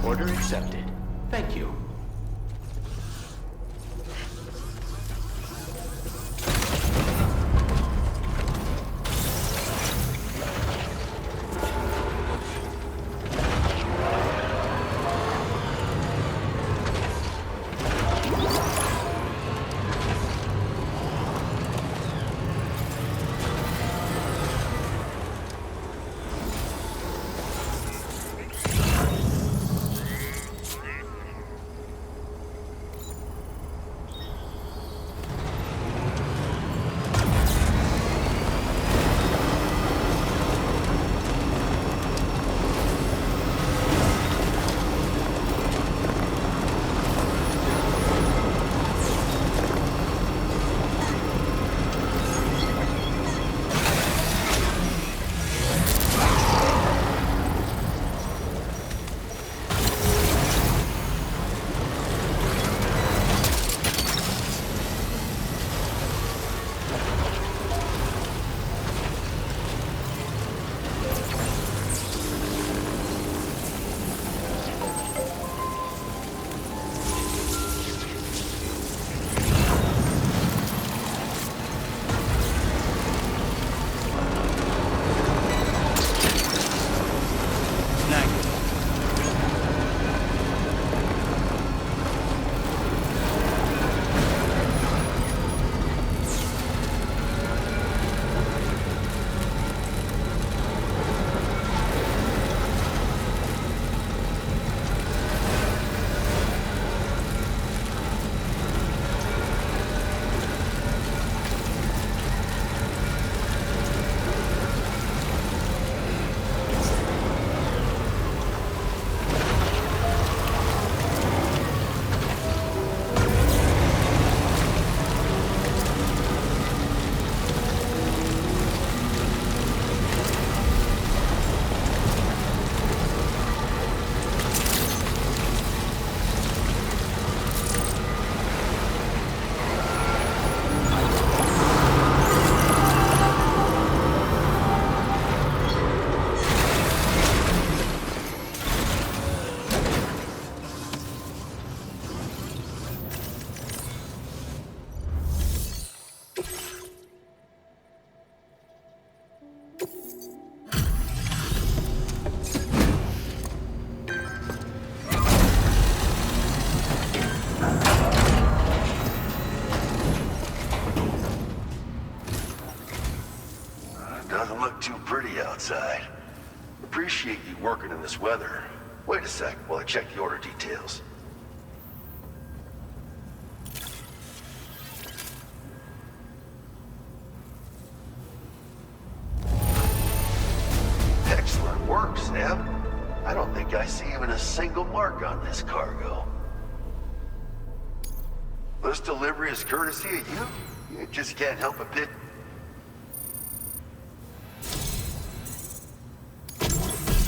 Order accepted. Thank you. Doesn't look too pretty outside. Appreciate you working in this weather. Wait a sec while I check the order details. Excellent work, Sam. I don't think I see even a single mark on this cargo. This delivery is courtesy of you? You just can't help a bit.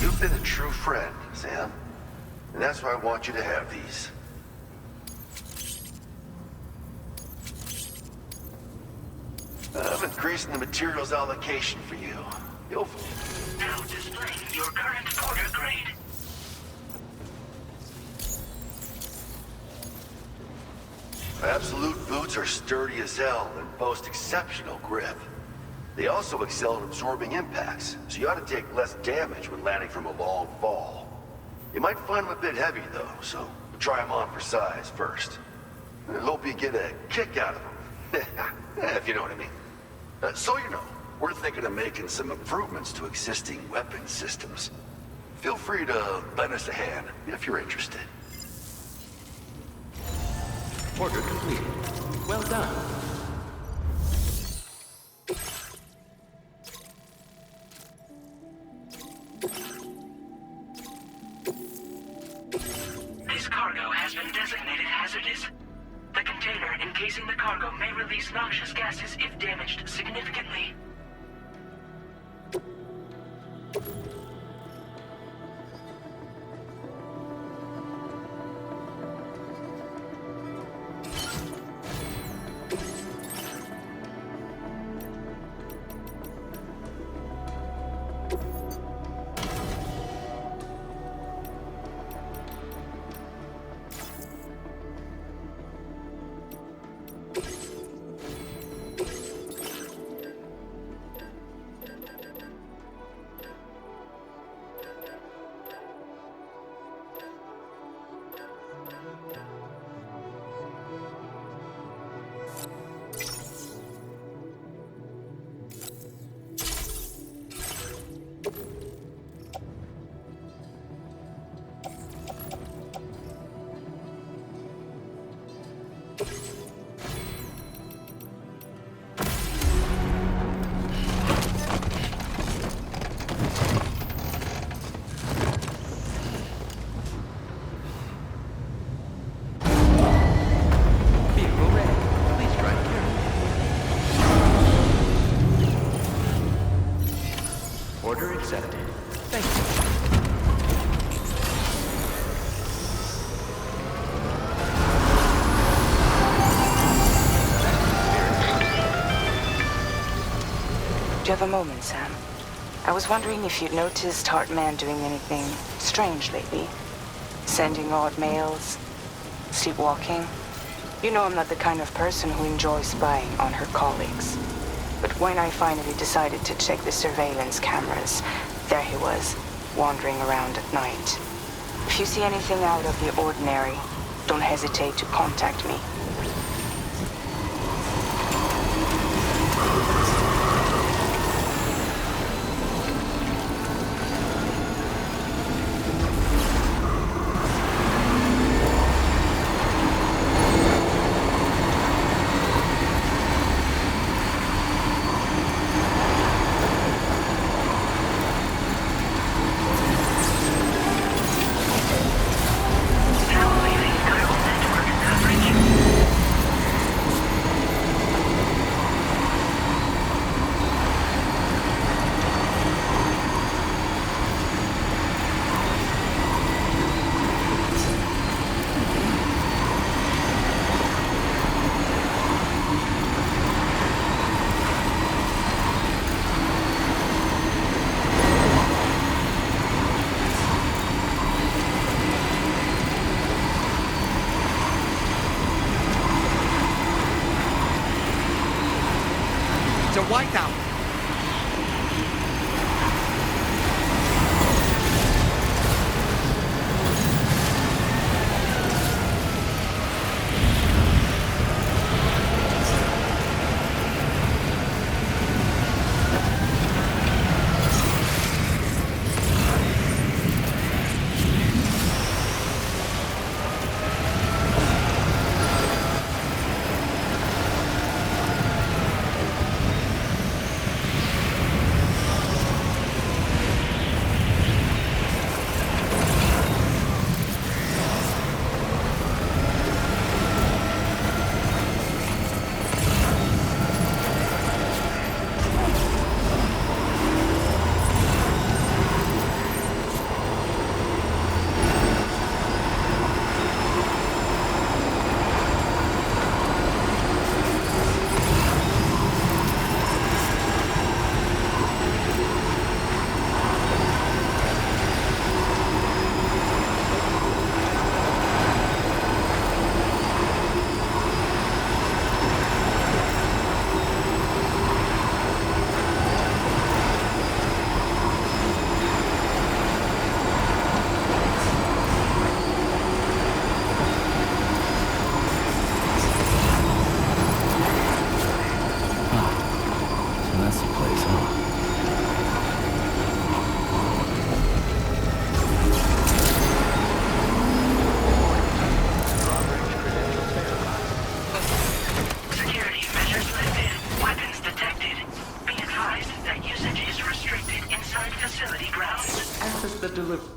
You've been a true friend, Sam. And that's why I want you to have these. I'm increasing the materials allocation for you. You'll... Now displaying your current order grade. Absolute boots are sturdy as hell and boast exceptional grip. They also excel at absorbing impacts, so you ought to take less damage when landing from a long fall. You might find them a bit heavy though, so try them on for size first. I hope you get a kick out of them, if you know what I mean. So you know, we're thinking of making some improvements to existing weapon systems. Feel free to lend us a hand if you're interested. Order completed. Well done. This cargo has been designated hazardous. The container encasing the cargo may release noxious gases if damaged significantly. you have a moment, Sam? I was wondering if you'd noticed Hartman doing anything strange lately. Sending odd mails, sleepwalking. You know I'm not the kind of person who enjoys spying on her colleagues. But when I finally decided to check the surveillance cameras, there he was, wandering around at night. If you see anything out of the ordinary, don't hesitate to contact me. It's a whiteout. Security measures lifted. Weapons detected. Be advised that usage is restricted inside facility grounds. Access the delivery.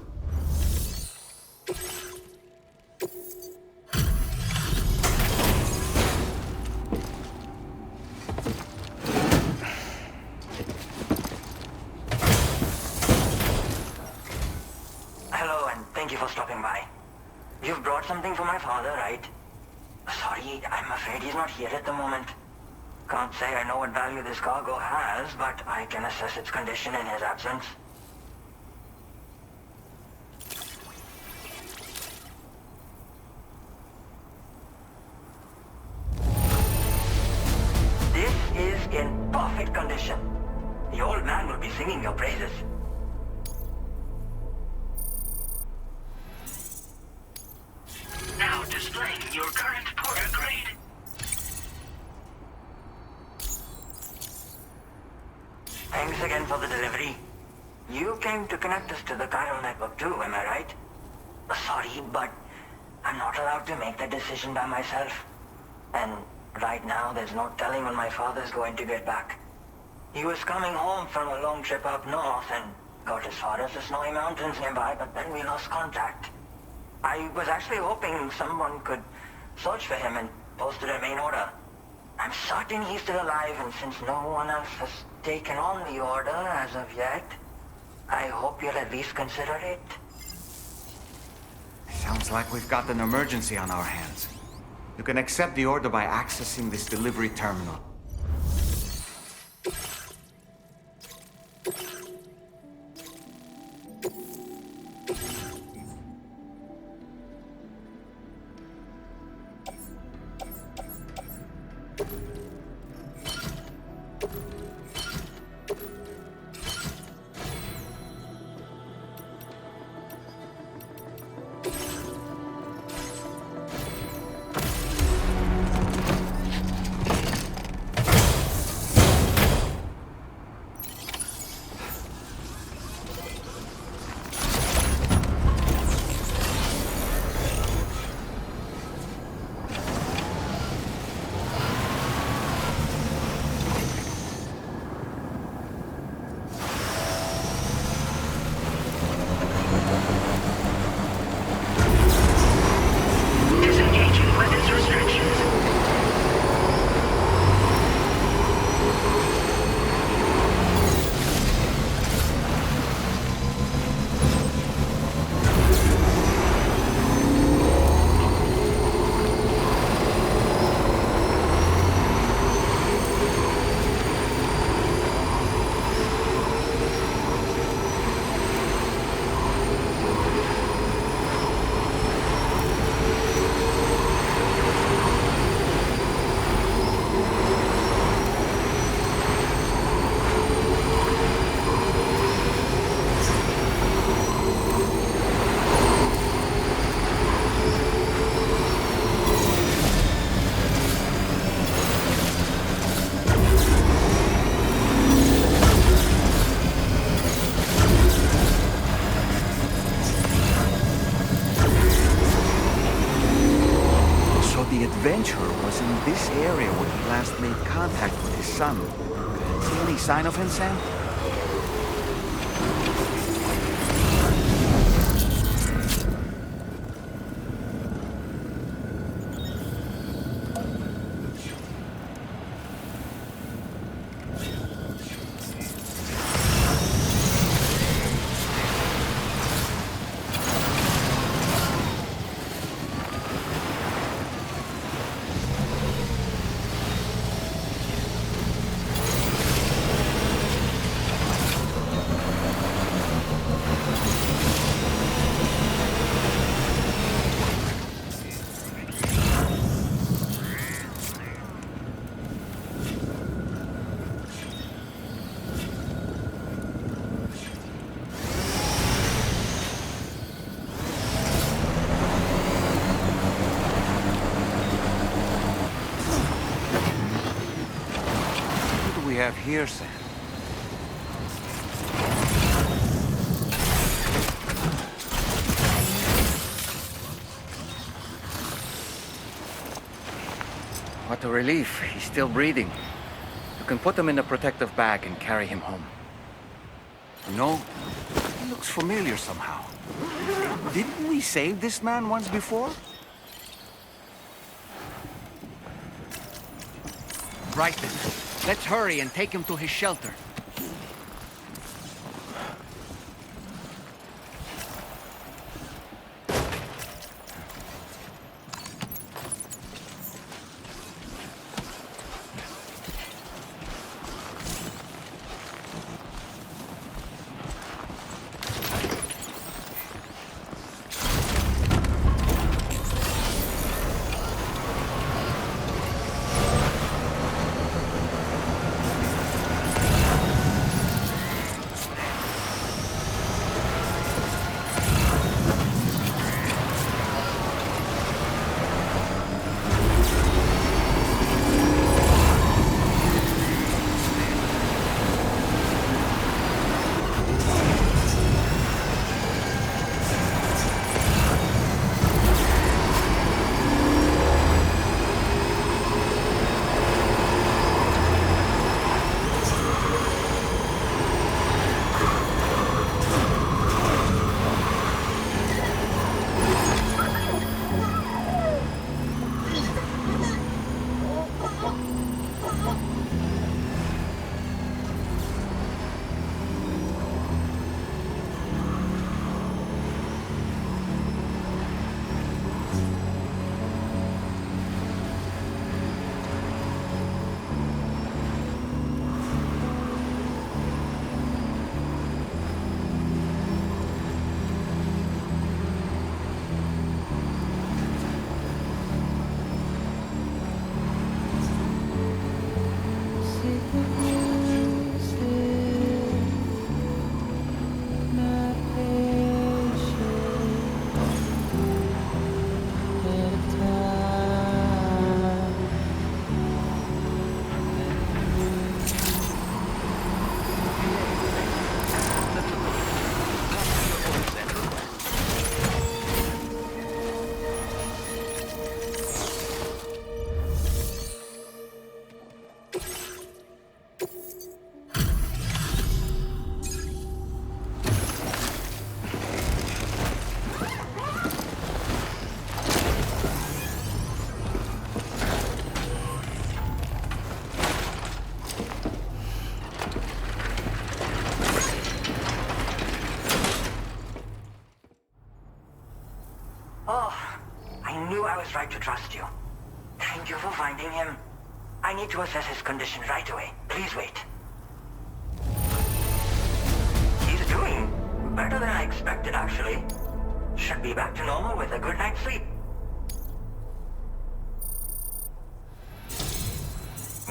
Hello, and thank you for stopping by. You've brought something for my father, right? Sorry, I'm afraid he's not here at the moment. Can't say I know what value this cargo has, but I can assess its condition in his absence. This is in perfect condition. The old man will be singing your praises. Now displaying your current porter grade. Thanks again for the delivery. You came to connect us to the chiral network too, am I right? Sorry, but I'm not allowed to make that decision by myself. And right now, there's no telling when my father's going to get back. He was coming home from a long trip up north and got as far as the snowy mountains nearby, but then we lost contact. I was actually hoping someone could search for him and post a main order. I'm certain he's still alive, and since no one else has taken on the order as of yet, I hope you'll at least consider it. Sounds like we've got an emergency on our hands. You can accept the order by accessing this delivery terminal. Disengaging weapons restrictions. So the adventurer was in this area when he last made contact with his son. See any sign of him, Sam? What do we have here, Sam? What a relief. He's still breathing. You can put him in a protective bag and carry him home. No, he looks familiar somehow. Didn't we save this man once before? Right then. Let's hurry and take him to his shelter. Oh, I knew I was right to trust you. Thank you for finding him. I need to assess his condition right away. Please wait. He's doing better than I expected, actually. Should be back to normal with a good night's sleep.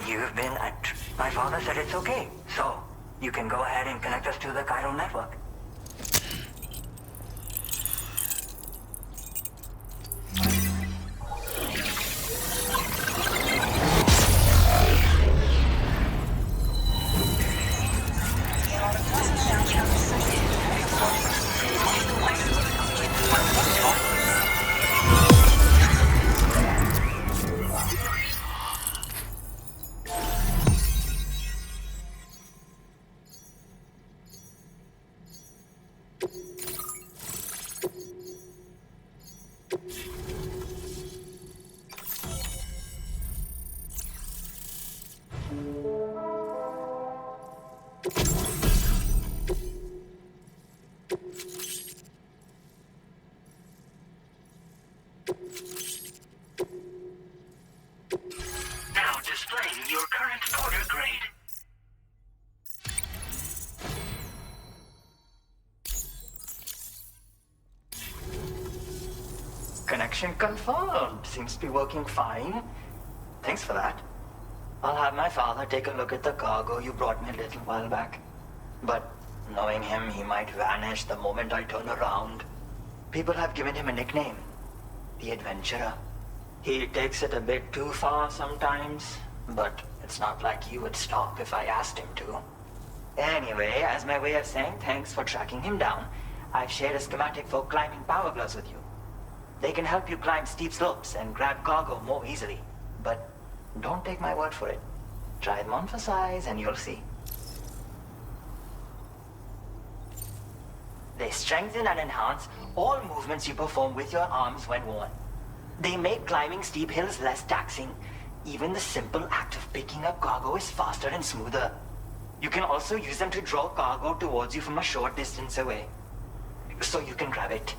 You've been at... My father said it's okay, so you can go ahead and connect us to the chiral network. Now displaying your current porter grade. Connection confirmed. Seems to be working fine. Thanks for that. I'll have my father take a look at the cargo you brought me a little while back. But knowing him, he might vanish the moment I turn around. People have given him a nickname. The Adventurer. He takes it a bit too far sometimes, but it's not like he would stop if I asked him to. Anyway, as my way of saying thanks for tracking him down, I've shared a schematic for climbing power gloves with you. They can help you climb steep slopes and grab cargo more easily. But don't take my word for it. Try them on for size and you'll see. They strengthen and enhance all movements you perform with your arms when worn. They make climbing steep hills less taxing. Even the simple act of picking up cargo is faster and smoother. You can also use them to draw cargo towards you from a short distance away, so you can grab it.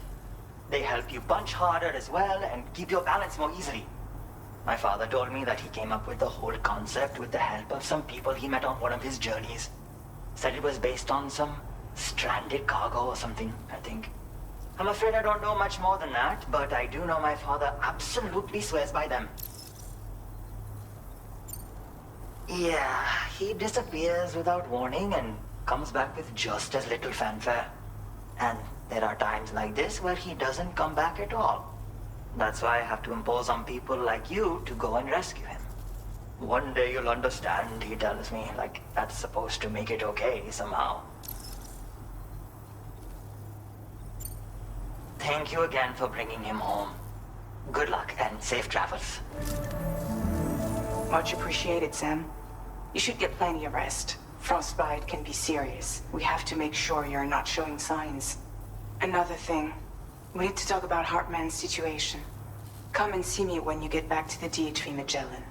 They help you punch harder as well and keep your balance more easily. My father told me that he came up with the whole concept with the help of some people he met on one of his journeys. Said it was based on some stranded cargo or something, I think. I'm afraid I don't know much more than that, but I do know my father absolutely swears by them. Yeah, he disappears without warning and comes back with just as little fanfare. And there are times like this where he doesn't come back at all. That's why I have to impose on people like you to go and rescue him. One day you'll understand, he tells me, like that's supposed to make it okay somehow. Thank you again for bringing him home. Good luck and safe travels. Much appreciated, Sam. You should get plenty of rest. Frostbite can be serious. We have to make sure you're not showing signs. Another thing. We need to talk about Hartman's situation. Come and see me when you get back to the DHV Magellan.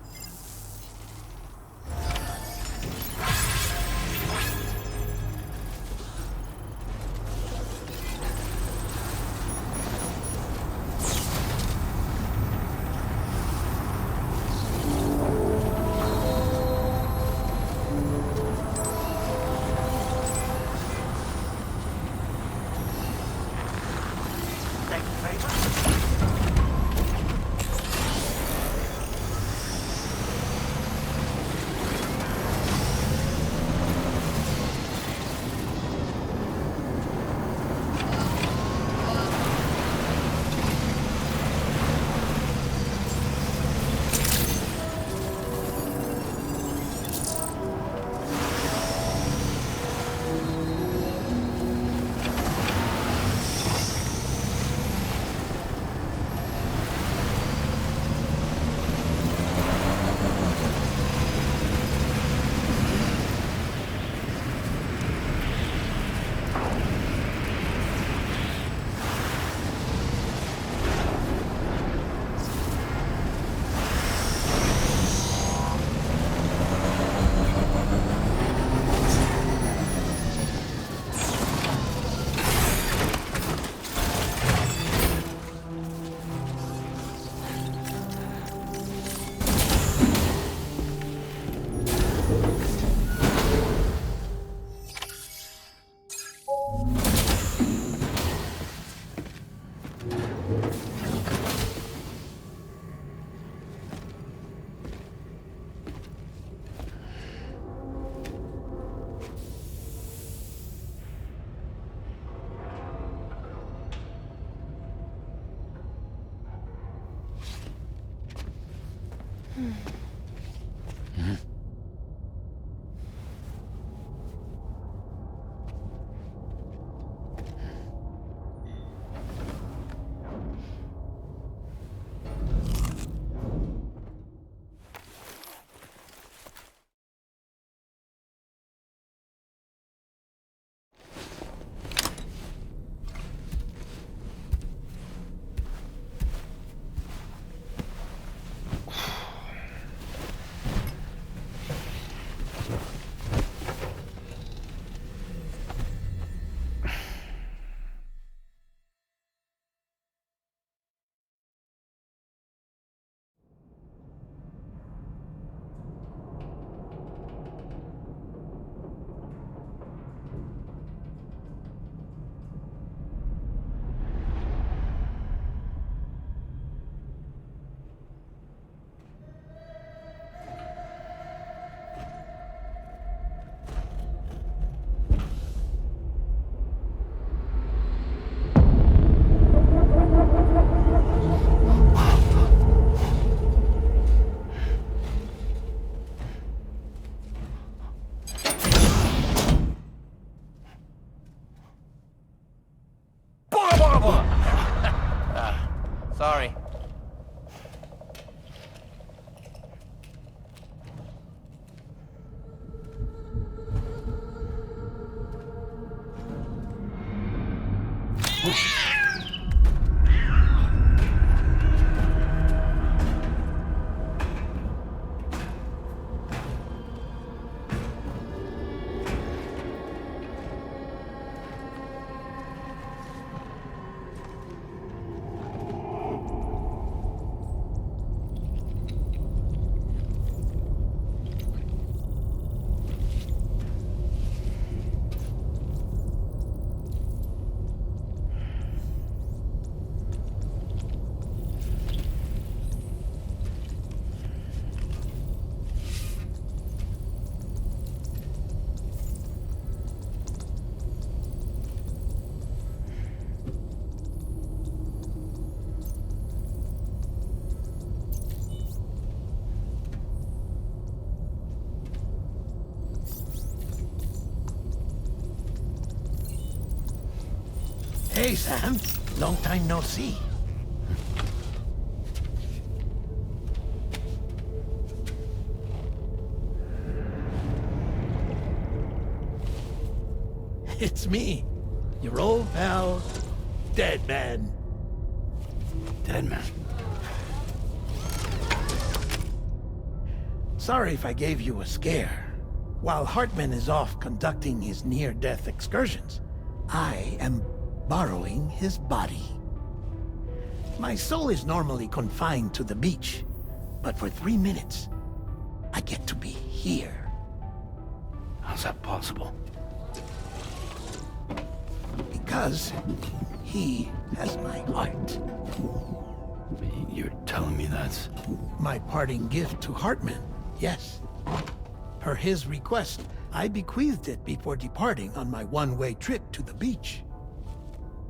Sorry. Hey, Sam. Long time no see. It's me, your old pal, Dead Man. Dead man. Sorry if I gave you a scare. While Hartman is off conducting his near-death excursions, I am borrowing his body. My soul is normally confined to the beach, but for 3 minutes, I get to be here. How's that possible? Because he has my heart. You're telling me that's... My parting gift to Hartman, yes. Per his request, I bequeathed it before departing on my one-way trip to the beach.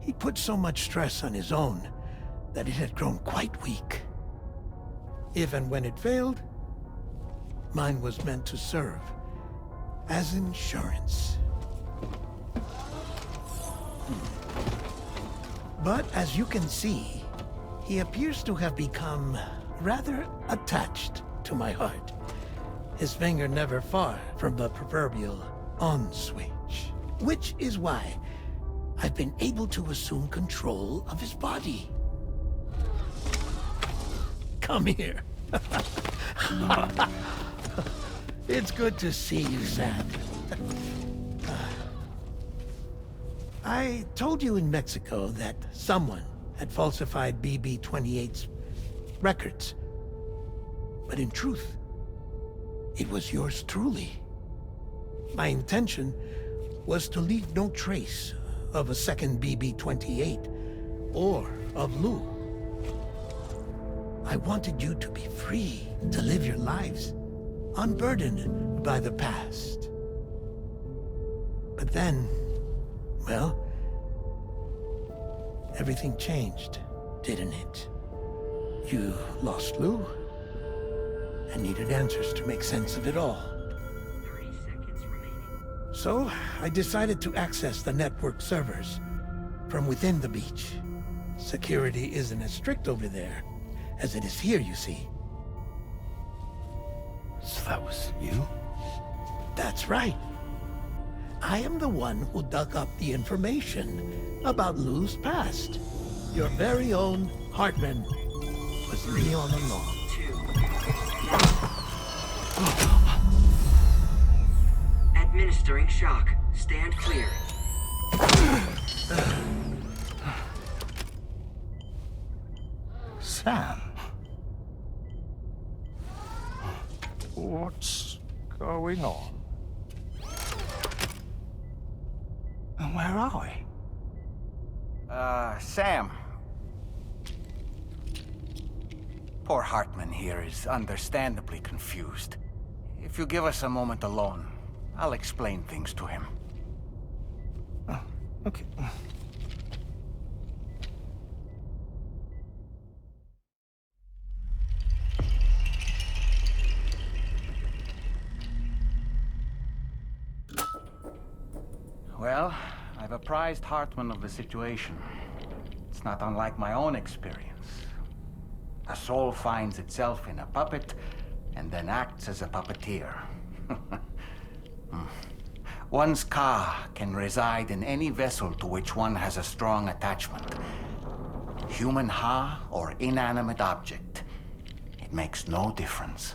He put so much stress on his own that it had grown quite weak. If and when it failed, mine was meant to serve as insurance. But as you can see, he appears to have become rather attached to my heart. His finger never far from the proverbial on switch. Which is why I've been able to assume control of his body. Come here. It's good to see you, Sam. I told you in Mexico that someone had falsified BB-28's records. But in truth, it was yours truly. My intention was to leave no trace of a second BB-28 or of Lou. I wanted you to be free to live your lives, unburdened by the past. But then, well, everything changed, didn't it? You lost Lou, I needed answers to make sense of it all. 30 seconds remaining. So, I decided to access the network servers from within the beach. Security isn't as strict over there as it is here, you see. So that was you? That's right. I am the one who dug up the information about Lou's past. Your very own Hartman was me all along. 2. Administering shock. Stand clear. Sam? What's going on? And where are we? Sam. Poor Hartman here is understandably confused. If you give us a moment alone, I'll explain things to him. Oh, okay. Well, I've apprised Hartman of the situation. It's not unlike my own experience. A soul finds itself in a puppet, and then acts as a puppeteer. One's Ka can reside in any vessel to which one has a strong attachment. Human Ha or inanimate object. It makes no difference.